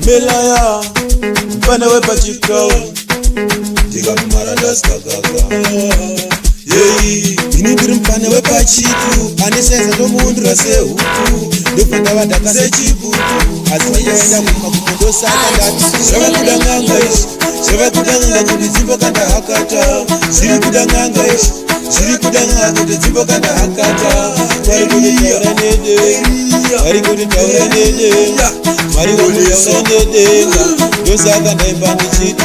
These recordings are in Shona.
Melaya Mpane wepa chikao Tiga kumara daskakaka Inindiri mpane wepa chiku Aniseza tomundura se huku Ndofanda wadaka se chibuku Asiyenda kumakumondo saka ndati Shava kudanganga ishi Shava kudanganga kuti dzimbo kanda hakata Ziri kudanganga ishi Ziri kudanganga kuti dzimbo kanda hakata Wari kuti taura nede Wari kuti taura nede Wari kuti taura nede Ndosaka ndaimba ndichiti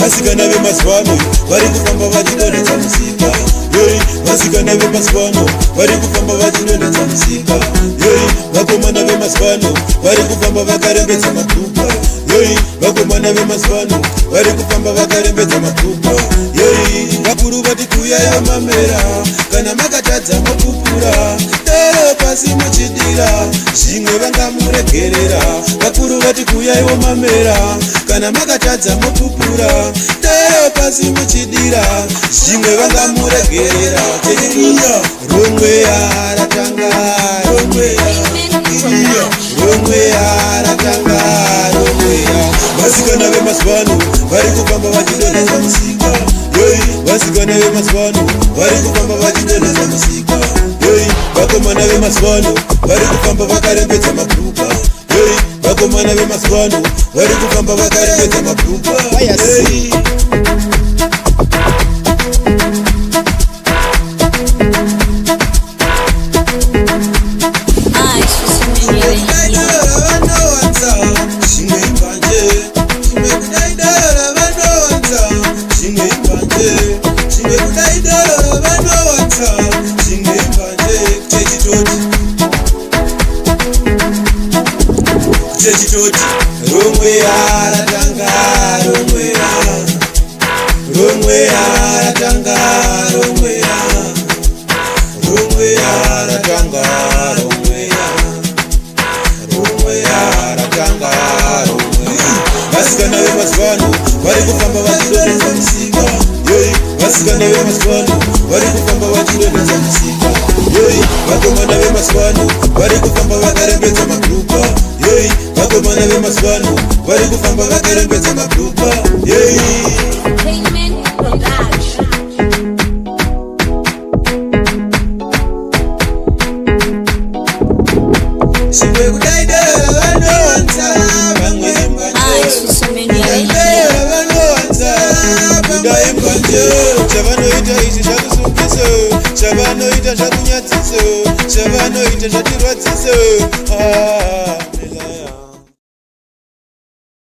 Vasikana vemazwano Vari kufamba vachidonedza musika Vasikana vemazwano vari kufamba vachidonedza musika Vakomana vemazwano vari kufamba vakarembedza matupa Vakomana vemazwano vari kufamba vakarembedza matupa Vakuru vati kuyaiwa mamera kana makatadza mapupura Dero pasi muchidira zvimwe vangamuregerera Vakuru vati kuyaiwa mamera kana makatadza mapupura Dero pasi muchidira zvimwe vangamuregerera Romwe yaratanga Romwe yaratanga Vasikana vemazwano vari kufamba vachidonedza musika Vasikana vemazwano vari kufamba vachidonedza musika Vakomana vemazwano vari kufamba vakarembedza mabhuka Vakomana vemazwano vari kufamba vakarembedza mabhuka Romwe yaratanga Romwe yaratanga Romwe yaratanga Romwe yaratanga Vasikana vemazwano vari kufamba vachidonedza musika Vasikana vemazwano vari kufamba vachidonedza musika Vakomana vemazwano vari kufamba vakarembedza mabhuka Vakomana vemazwano vari kufamba vakarembedza mabhuka Shimwe kudaidara vanowanza vamwe vanowanza kudai mbanje Chavanoita ichi zvakusungisa Chavanoita zvakunyadziso Chavanoita zvatirwadziso